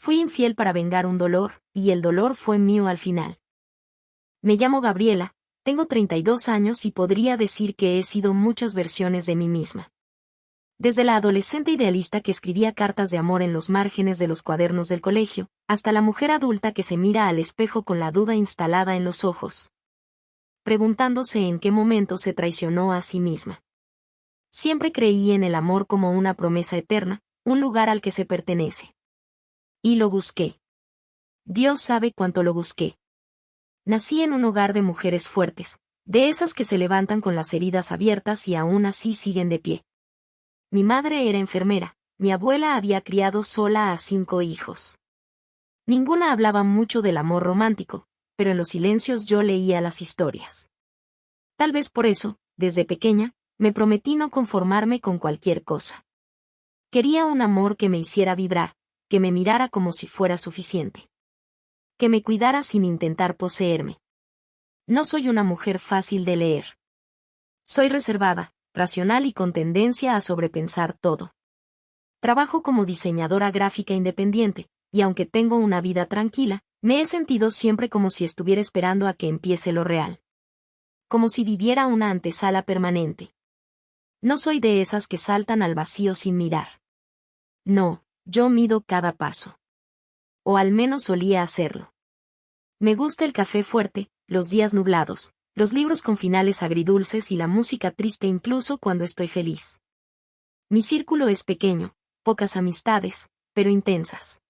Fui infiel para vengar un dolor, y el dolor fue mío al final. Me llamo Gabriela, tengo 32 años y podría decir que he sido muchas versiones de mí misma. Desde la adolescente idealista que escribía cartas de amor en los márgenes de los cuadernos del colegio, hasta la mujer adulta que se mira al espejo con la duda instalada en los ojos, preguntándose en qué momento se traicionó a sí misma. Siempre creí en el amor como una promesa eterna, un lugar al que se pertenece. Y lo busqué. Dios sabe cuánto lo busqué. Nací en un hogar de mujeres fuertes, de esas que se levantan con las heridas abiertas y aún así siguen de pie. Mi madre era enfermera, mi abuela había criado sola a 5 hijos. Ninguna hablaba mucho del amor romántico, pero en los silencios yo leía las historias. Tal vez por eso, desde pequeña, me prometí no conformarme con cualquier cosa. Quería un amor que me hiciera vibrar, que me mirara como si fuera suficiente. Que me cuidara sin intentar poseerme. No soy una mujer fácil de leer. Soy reservada, racional y con tendencia a sobrepensar todo. Trabajo como diseñadora gráfica independiente, y aunque tengo una vida tranquila, me he sentido siempre como si estuviera esperando a que empiece lo real. Como si viviera una antesala permanente. No soy de esas que saltan al vacío sin mirar. No, yo mido cada paso. O al menos solía hacerlo. Me gusta el café fuerte, los días nublados, los libros con finales agridulces y la música triste incluso cuando estoy feliz. Mi círculo es pequeño, pocas amistades, pero intensas.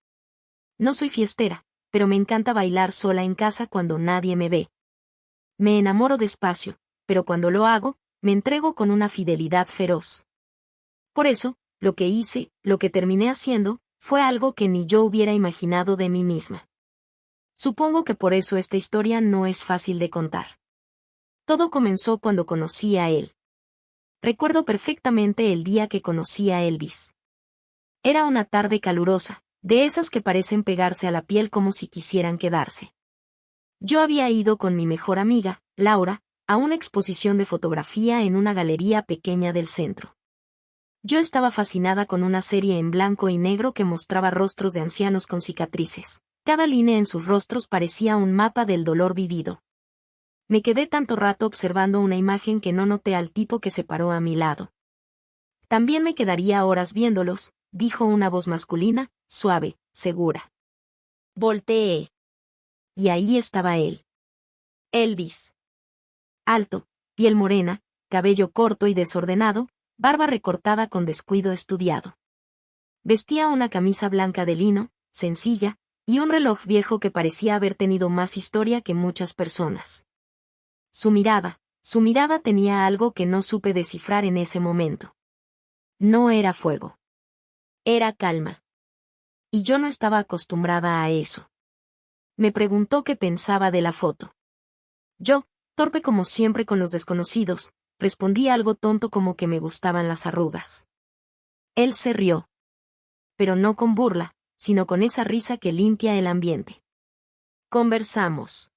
No soy fiestera, pero me encanta bailar sola en casa cuando nadie me ve. Me enamoro despacio, pero cuando lo hago, me entrego con una fidelidad feroz. Por eso, lo que hice, lo que terminé haciendo, fue algo que ni yo hubiera imaginado de mí misma. Supongo que por eso esta historia no es fácil de contar. Todo comenzó cuando conocí a él. Recuerdo perfectamente el día que conocí a Elvis. Era una tarde calurosa, de esas que parecen pegarse a la piel como si quisieran quedarse. Yo había ido con mi mejor amiga, Laura, a una exposición de fotografía en una galería pequeña del centro. Yo estaba fascinada con una serie en blanco y negro que mostraba rostros de ancianos con cicatrices. Cada línea en sus rostros parecía un mapa del dolor vivido. Me quedé tanto rato observando una imagen que no noté al tipo que se paró a mi lado. También me quedaría horas viéndolos, dijo una voz masculina, suave, segura. Volteé. Y ahí estaba él. Elvis. Alto, piel morena, cabello corto y desordenado, barba recortada con descuido estudiado. Vestía una camisa blanca de lino, sencilla, y un reloj viejo que parecía haber tenido más historia que muchas personas. Su mirada tenía algo que no supe descifrar en ese momento. No era fuego. Era calma. Y yo no estaba acostumbrada a eso. Me preguntó qué pensaba de la foto. Yo, torpe como siempre con los desconocidos, respondí algo tonto como que me gustaban las arrugas. Él se rió. Pero no con burla, sino con esa risa que limpia el ambiente. Conversamos.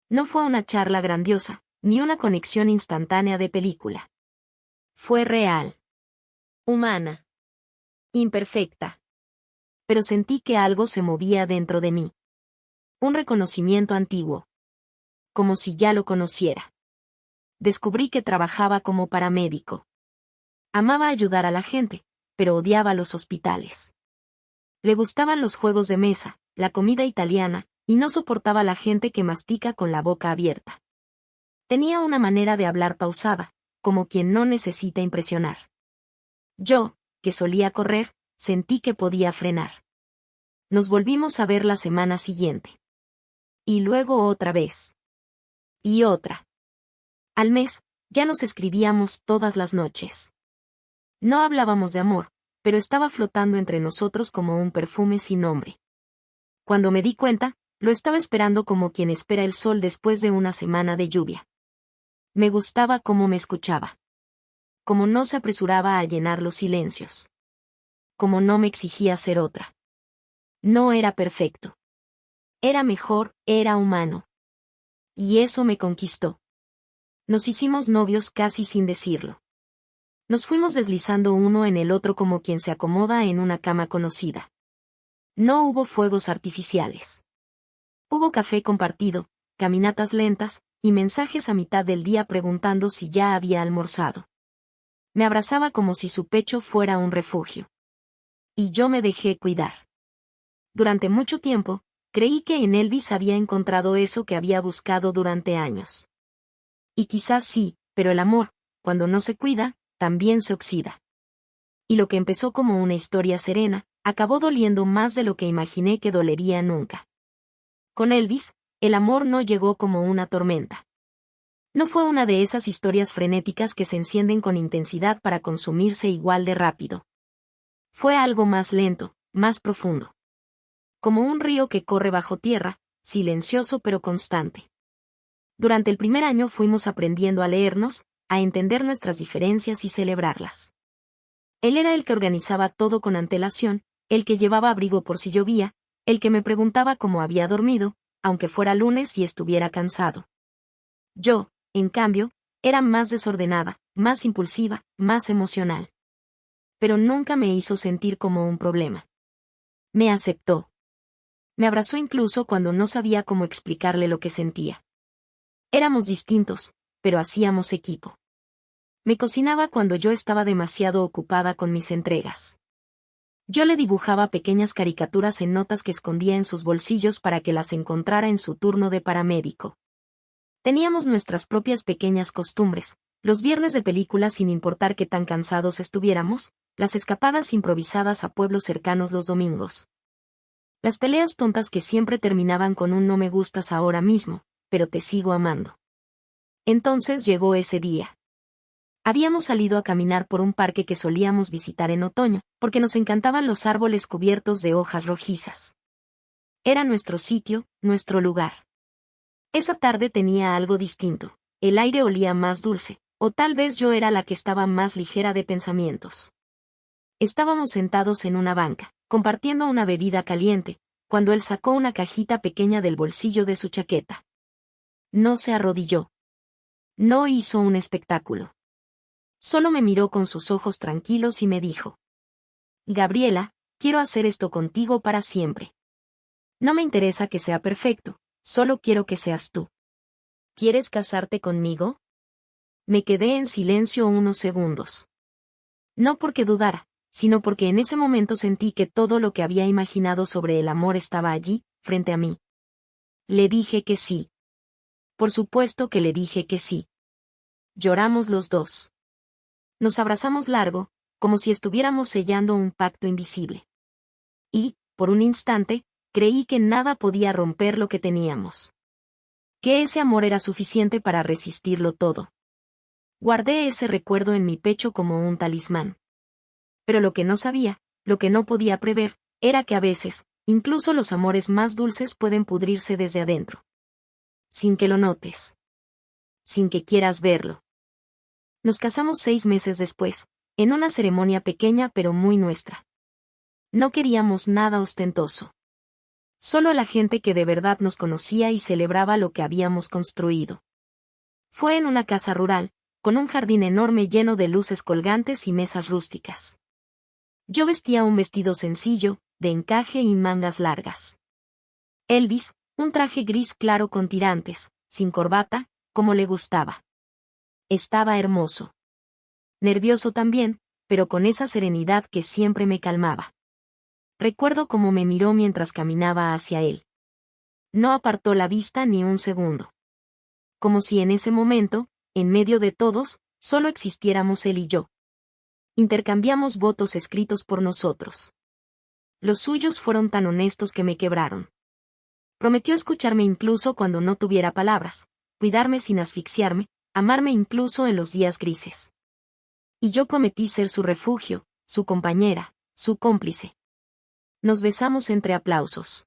No fue una charla grandiosa, ni una conexión instantánea de película. Fue real. Humana. Imperfecta. Pero sentí que algo se movía dentro de mí. Un reconocimiento antiguo. Como si ya lo conociera. Descubrí que trabajaba como paramédico. Amaba ayudar a la gente, pero odiaba los hospitales. Le gustaban los juegos de mesa, la comida italiana, y no soportaba la gente que mastica con la boca abierta. Tenía una manera de hablar pausada, como quien no necesita impresionar. Yo, que solía correr, sentí que podía frenar. Nos volvimos a ver la semana siguiente. Y luego otra vez. Y otra. Al mes, ya nos escribíamos todas las noches. No hablábamos de amor, pero estaba flotando entre nosotros como un perfume sin nombre. Cuando me di cuenta, lo estaba esperando como quien espera el sol después de una semana de lluvia. Me gustaba cómo me escuchaba. Como no se apresuraba a llenar los silencios. Como no me exigía ser otra. No era perfecto. Era mejor, era humano. Y eso me conquistó. Nos hicimos novios casi sin decirlo. Nos fuimos deslizando uno en el otro como quien se acomoda en una cama conocida. No hubo fuegos artificiales. Hubo café compartido, caminatas lentas, y mensajes a mitad del día preguntando si ya había almorzado. Me abrazaba como si su pecho fuera un refugio. Y yo me dejé cuidar. Durante mucho tiempo, creí que en Elvis había encontrado eso que había buscado durante años. Y quizás sí, pero el amor, cuando no se cuida, también se oxida. Y lo que empezó como una historia serena, acabó doliendo más de lo que imaginé que dolería nunca. Con Elvis, el amor no llegó como una tormenta. No fue una de esas historias frenéticas que se encienden con intensidad para consumirse igual de rápido. Fue algo más lento, más profundo. Como un río que corre bajo tierra, silencioso pero constante. Durante el primer año fuimos aprendiendo a leernos, a entender nuestras diferencias y celebrarlas. Él era el que organizaba todo con antelación, el que llevaba abrigo por si llovía, el que me preguntaba cómo había dormido, aunque fuera lunes y estuviera cansado. Yo, en cambio, era más desordenada, más impulsiva, más emocional. Pero nunca me hizo sentir como un problema. Me aceptó. Me abrazó incluso cuando no sabía cómo explicarle lo que sentía. Éramos distintos, pero hacíamos equipo. Me cocinaba cuando yo estaba demasiado ocupada con mis entregas. Yo le dibujaba pequeñas caricaturas en notas que escondía en sus bolsillos para que las encontrara en su turno de paramédico. Teníamos nuestras propias pequeñas costumbres, los viernes de película sin importar qué tan cansados estuviéramos, las escapadas improvisadas a pueblos cercanos los domingos. Las peleas tontas que siempre terminaban con un no me gustas ahora mismo, pero te sigo amando. Entonces llegó ese día. Habíamos salido a caminar por un parque que solíamos visitar en otoño, porque nos encantaban los árboles cubiertos de hojas rojizas. Era nuestro sitio, nuestro lugar. Esa tarde tenía algo distinto, el aire olía más dulce, o tal vez yo era la que estaba más ligera de pensamientos. Estábamos sentados en una banca, compartiendo una bebida caliente, cuando él sacó una cajita pequeña del bolsillo de su chaqueta. No se arrodilló. No hizo un espectáculo. Solo me miró con sus ojos tranquilos y me dijo: Gabriela, quiero hacer esto contigo para siempre. No me interesa que sea perfecto, solo quiero que seas tú. ¿Quieres casarte conmigo? Me quedé en silencio unos segundos. No porque dudara, sino porque en ese momento sentí que todo lo que había imaginado sobre el amor estaba allí, frente a mí. Le dije que sí. Por supuesto que le dije que sí. Lloramos los dos. Nos abrazamos largo, como si estuviéramos sellando un pacto invisible. Y, por un instante, creí que nada podía romper lo que teníamos. Que ese amor era suficiente para resistirlo todo. Guardé ese recuerdo en mi pecho como un talismán. Pero lo que no sabía, lo que no podía prever, era que a veces, incluso los amores más dulces pueden pudrirse desde adentro. Sin que lo notes. Sin que quieras verlo. Nos casamos 6 meses después, en una ceremonia pequeña pero muy nuestra. No queríamos nada ostentoso. Solo la gente que de verdad nos conocía y celebraba lo que habíamos construido. Fue en una casa rural, con un jardín enorme lleno de luces colgantes y mesas rústicas. Yo vestía un vestido sencillo, de encaje y mangas largas. Elvis, un traje gris claro con tirantes, sin corbata, como le gustaba. Estaba hermoso. Nervioso también, pero con esa serenidad que siempre me calmaba. Recuerdo cómo me miró mientras caminaba hacia él. No apartó la vista ni un segundo. Como si en ese momento, en medio de todos, solo existiéramos él y yo. Intercambiamos votos escritos por nosotros. Los suyos fueron tan honestos que me quebraron. Prometió escucharme incluso cuando no tuviera palabras, cuidarme sin asfixiarme, amarme incluso en los días grises. Y yo prometí ser su refugio, su compañera, su cómplice. Nos besamos entre aplausos.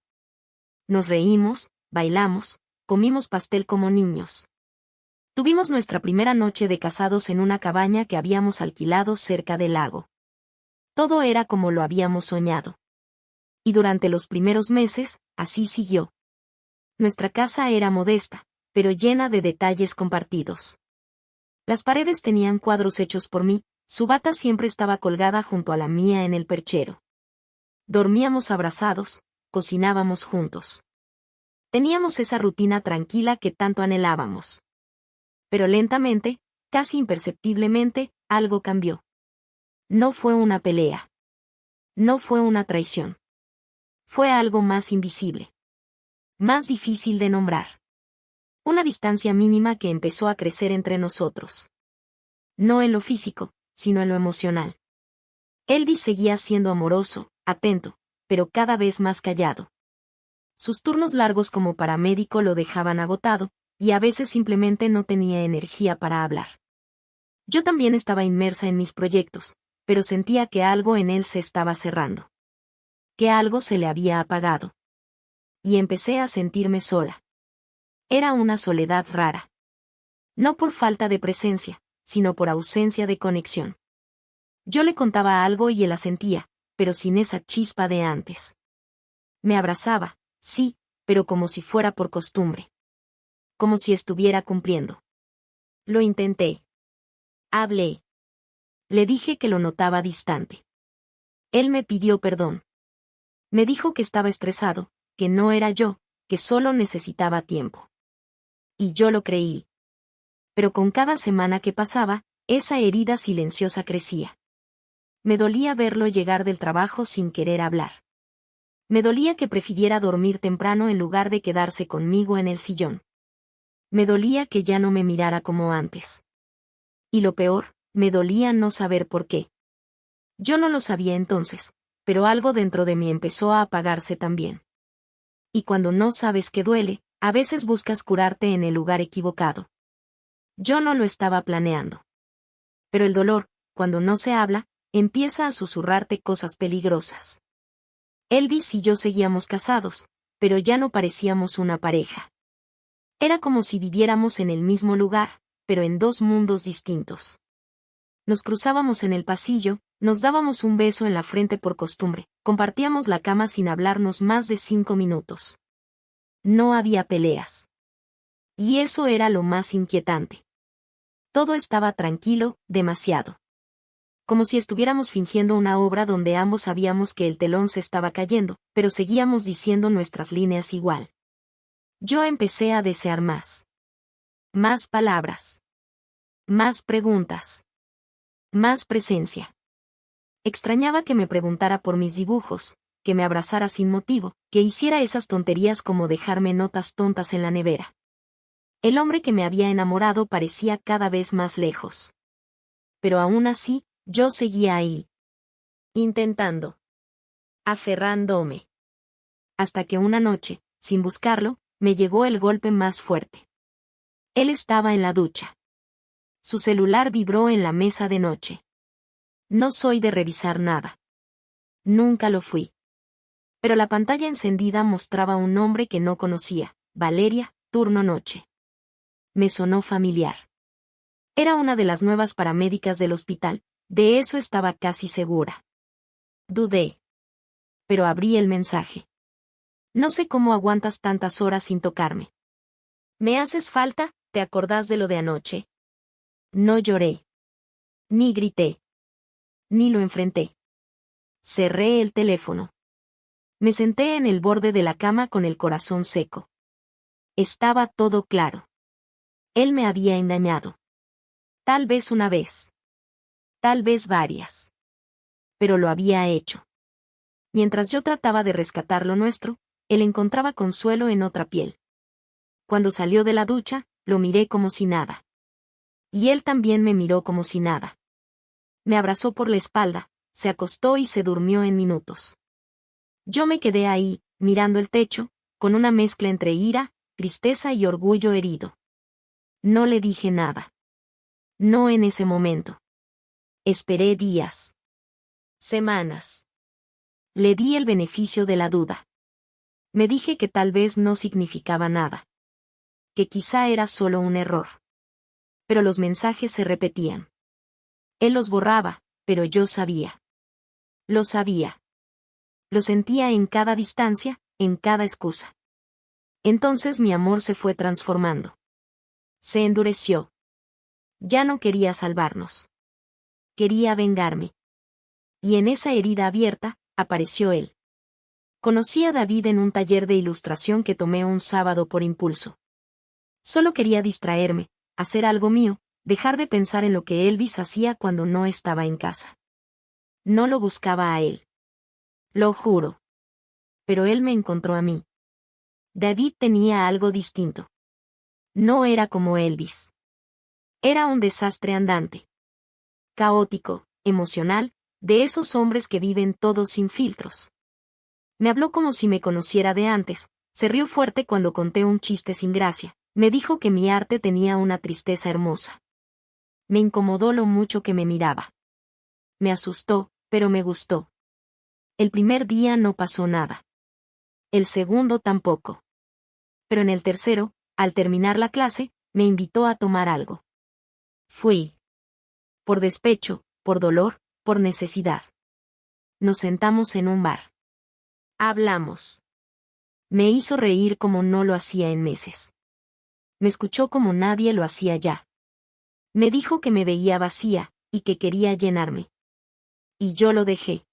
Nos reímos, bailamos, comimos pastel como niños. Tuvimos nuestra primera noche de casados en una cabaña que habíamos alquilado cerca del lago. Todo era como lo habíamos soñado. Y durante los primeros meses, así siguió. Nuestra casa era modesta, pero llena de detalles compartidos. Las paredes tenían cuadros hechos por mí, su bata siempre estaba colgada junto a la mía en el perchero. Dormíamos abrazados, cocinábamos juntos. Teníamos esa rutina tranquila que tanto anhelábamos. Pero lentamente, casi imperceptiblemente, algo cambió. No fue una pelea. No fue una traición. Fue algo más invisible. Más difícil de nombrar. Una distancia mínima que empezó a crecer entre nosotros. No en lo físico, sino en lo emocional. Elvis seguía siendo amoroso, atento, pero cada vez más callado. Sus turnos largos como paramédico lo dejaban agotado, y a veces simplemente no tenía energía para hablar. Yo también estaba inmersa en mis proyectos, pero sentía que algo en él se estaba cerrando. Que algo se le había apagado. Y empecé a sentirme sola. Era una soledad rara. No por falta de presencia, sino por ausencia de conexión. Yo le contaba algo y él asentía, pero sin esa chispa de antes. Me abrazaba, sí, pero como si fuera por costumbre. Como si estuviera cumpliendo. Lo intenté. Hablé. Le dije que lo notaba distante. Él me pidió perdón. Me dijo que estaba estresado, que no era yo, que solo necesitaba tiempo. Y yo lo creí. Pero con cada semana que pasaba, esa herida silenciosa crecía. Me dolía verlo llegar del trabajo sin querer hablar. Me dolía que prefiriera dormir temprano en lugar de quedarse conmigo en el sillón. Me dolía que ya no me mirara como antes. Y lo peor, me dolía no saber por qué. Yo no lo sabía entonces, pero algo dentro de mí empezó a apagarse también. Y cuando no sabes qué duele, a veces buscas curarte en el lugar equivocado. Yo no lo estaba planeando. Pero el dolor, cuando no se habla, empieza a susurrarte cosas peligrosas. Elvis y yo seguíamos casados, pero ya no parecíamos una pareja. Era como si viviéramos en el mismo lugar, pero en dos mundos distintos. Nos cruzábamos en el pasillo, nos dábamos un beso en la frente por costumbre, compartíamos la cama sin hablarnos más de 5 minutos. No había peleas. Y eso era lo más inquietante. Todo estaba tranquilo, demasiado. Como si estuviéramos fingiendo una obra donde ambos sabíamos que el telón se estaba cayendo, pero seguíamos diciendo nuestras líneas igual. Yo empecé a desear más. Más palabras. Más preguntas. Más presencia. Extrañaba que me preguntara por mis dibujos, que me abrazara sin motivo, que hiciera esas tonterías como dejarme notas tontas en la nevera. El hombre que me había enamorado parecía cada vez más lejos. Pero aún así, yo seguía ahí. Intentando. Aferrándome. Hasta que una noche, sin buscarlo, me llegó el golpe más fuerte. Él estaba en la ducha. Su celular vibró en la mesa de noche. No soy de revisar nada. Nunca lo fui. Pero la pantalla encendida mostraba un nombre que no conocía, Valeria, turno noche. Me sonó familiar. Era una de las nuevas paramédicas del hospital, de eso estaba casi segura. Dudé. Pero abrí el mensaje. No sé cómo aguantas tantas horas sin tocarme. ¿Me haces falta? ¿Te acordás de lo de anoche? No lloré. Ni grité. Ni lo enfrenté. Cerré el teléfono. Me senté en el borde de la cama con el corazón seco. Estaba todo claro. Él me había engañado. Tal vez una vez. Tal vez varias. Pero lo había hecho. Mientras yo trataba de rescatar lo nuestro, él encontraba consuelo en otra piel. Cuando salió de la ducha, lo miré como si nada. Y él también me miró como si nada. Me abrazó por la espalda, se acostó y se durmió en minutos. Yo me quedé ahí, mirando el techo, con una mezcla entre ira, tristeza y orgullo herido. No le dije nada. No en ese momento. Esperé días. Semanas. Le di el beneficio de la duda. Me dije que tal vez no significaba nada. Que quizá era solo un error. Pero los mensajes se repetían. Él los borraba, pero yo sabía. Lo sabía. Lo sentía en cada distancia, en cada excusa. Entonces mi amor se fue transformando. Se endureció. Ya no quería salvarnos. Quería vengarme. Y en esa herida abierta, apareció él. Conocí a David en un taller de ilustración que tomé un sábado por impulso. Solo quería distraerme, hacer algo mío, dejar de pensar en lo que Elvis hacía cuando no estaba en casa. No lo buscaba a él. Lo juro. Pero él me encontró a mí. David tenía algo distinto. No era como Elvis. Era un desastre andante. Caótico, emocional, de esos hombres que viven todos sin filtros. Me habló como si me conociera de antes, se rió fuerte cuando conté un chiste sin gracia, me dijo que mi arte tenía una tristeza hermosa. Me incomodó lo mucho que me miraba. Me asustó, pero me gustó. El primer día no pasó nada. El segundo tampoco. Pero en el tercero, al terminar la clase, me invitó a tomar algo. Fui. Por despecho, por dolor, por necesidad. Nos sentamos en un bar. Hablamos. Me hizo reír como no lo hacía en meses. Me escuchó como nadie lo hacía ya. Me dijo que me veía vacía, y que quería llenarme. Y yo lo dejé.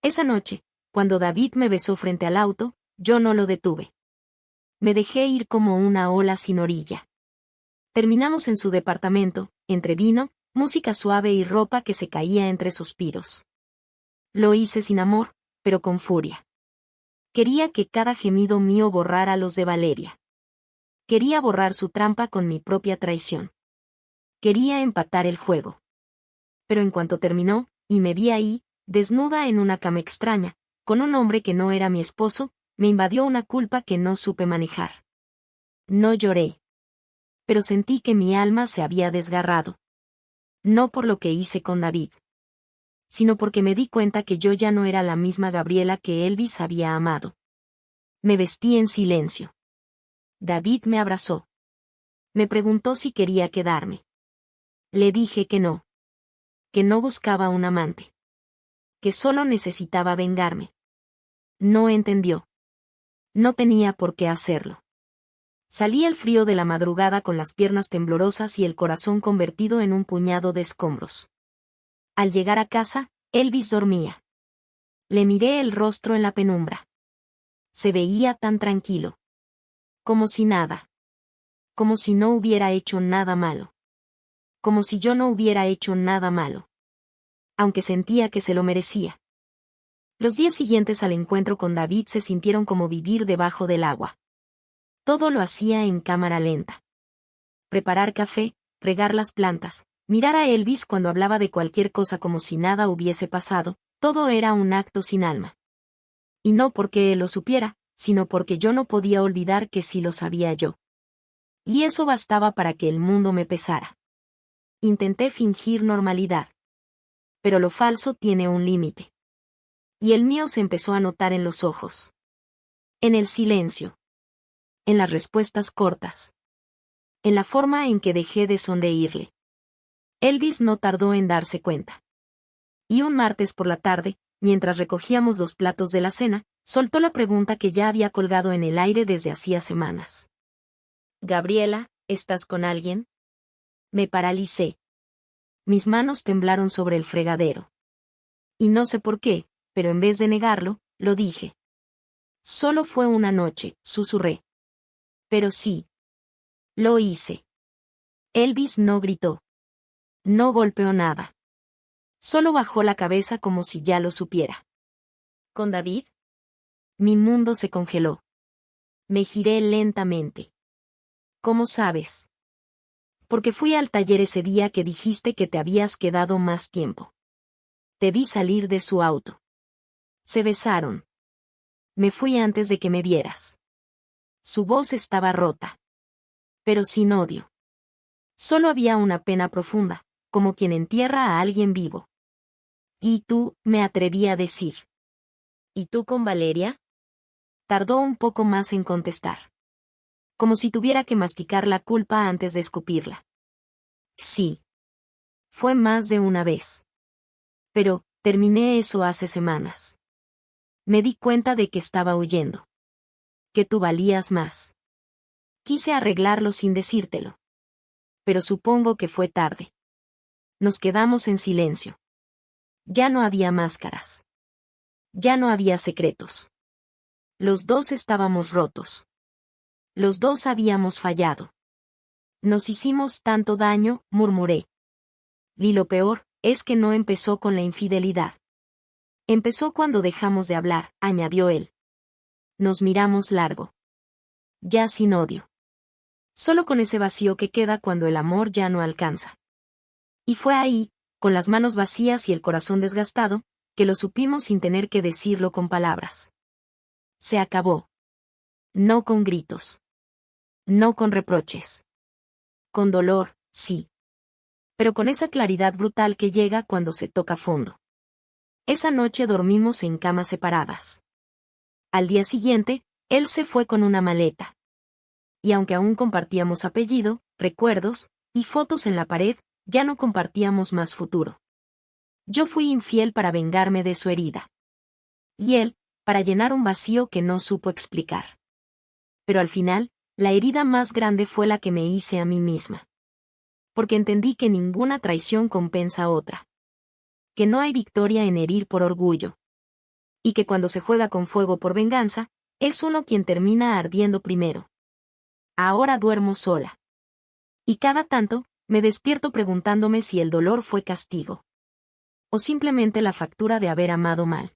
Esa noche, cuando David me besó frente al auto, yo no lo detuve. Me dejé ir como una ola sin orilla. Terminamos en su departamento, entre vino, música suave y ropa que se caía entre suspiros. Lo hice sin amor, pero con furia. Quería que cada gemido mío borrara los de Valeria. Quería borrar su trampa con mi propia traición. Quería empatar el juego. Pero en cuanto terminó, y me vi ahí, desnuda en una cama extraña, con un hombre que no era mi esposo, me invadió una culpa que no supe manejar. No lloré. Pero sentí que mi alma se había desgarrado. No por lo que hice con David, sino porque me di cuenta que yo ya no era la misma Gabriela que Elvis había amado. Me vestí en silencio. David me abrazó. Me preguntó si quería quedarme. Le dije que no. Que no buscaba un amante. Que solo necesitaba vengarme. No entendió. No tenía por qué hacerlo. Salí al frío de la madrugada con las piernas temblorosas y el corazón convertido en un puñado de escombros. Al llegar a casa, Elvis dormía. Le miré el rostro en la penumbra. Se veía tan tranquilo. Como si nada. Como si no hubiera hecho nada malo. Como si yo no hubiera hecho nada malo. Aunque sentía que se lo merecía. Los días siguientes al encuentro con David se sintieron como vivir debajo del agua. Todo lo hacía en cámara lenta. Preparar café, regar las plantas, mirar a Elvis cuando hablaba de cualquier cosa como si nada hubiese pasado, todo era un acto sin alma. Y no porque él lo supiera, sino porque yo no podía olvidar que sí lo sabía yo. Y eso bastaba para que el mundo me pesara. Intenté fingir normalidad. Pero lo falso tiene un límite. Y el mío se empezó a notar en los ojos. En el silencio. En las respuestas cortas. En la forma en que dejé de sonreírle. Elvis no tardó en darse cuenta. Y un martes por la tarde, mientras recogíamos los platos de la cena, soltó la pregunta que ya había colgado en el aire desde hacía semanas. Gabriela, ¿estás con alguien? Me paralicé. Mis manos temblaron sobre el fregadero. Y no sé por qué, pero en vez de negarlo, lo dije. Solo fue una noche, susurré. Pero sí. Lo hice. Elvis no gritó. No golpeó nada. Solo bajó la cabeza como si ya lo supiera. ¿Con David? Mi mundo se congeló. Me giré lentamente. ¿Cómo sabes? Porque fui al taller ese día que dijiste que te habías quedado más tiempo. Te vi salir de su auto. Se besaron. Me fui antes de que me vieras. Su voz estaba rota. Pero sin odio. Solo había una pena profunda, como quien entierra a alguien vivo. ¿Y tú? Me atreví a decir. ¿Y tú con Valeria? Tardó un poco más en contestar. Como si tuviera que masticar la culpa antes de escupirla. Sí. Fue más de una vez. Pero, terminé eso hace semanas. Me di cuenta de que estaba huyendo. Que tú valías más. Quise arreglarlo sin decírtelo. Pero supongo que fue tarde. Nos quedamos en silencio. Ya no había máscaras. Ya no había secretos. Los dos estábamos rotos. Los dos habíamos fallado. Nos hicimos tanto daño, murmuré. Y lo peor, es que no empezó con la infidelidad. Empezó cuando dejamos de hablar, añadió él. Nos miramos largo. Ya sin odio. Solo con ese vacío que queda cuando el amor ya no alcanza. Y fue ahí, con las manos vacías y el corazón desgastado, que lo supimos sin tener que decirlo con palabras. Se acabó. No con gritos. No con reproches. Con dolor, sí. Pero con esa claridad brutal que llega cuando se toca fondo. Esa noche dormimos en camas separadas. Al día siguiente, él se fue con una maleta. Y aunque aún compartíamos apellido, recuerdos, y fotos en la pared, ya no compartíamos más futuro. Yo fui infiel para vengarme de su herida. Y él, para llenar un vacío que no supo explicar. Pero al final, la herida más grande fue la que me hice a mí misma. Porque entendí que ninguna traición compensa otra. Que no hay victoria en herir por orgullo. Y que cuando se juega con fuego por venganza, es uno quien termina ardiendo primero. Ahora duermo sola. Y cada tanto, me despierto preguntándome si el dolor fue castigo. O simplemente la factura de haber amado mal.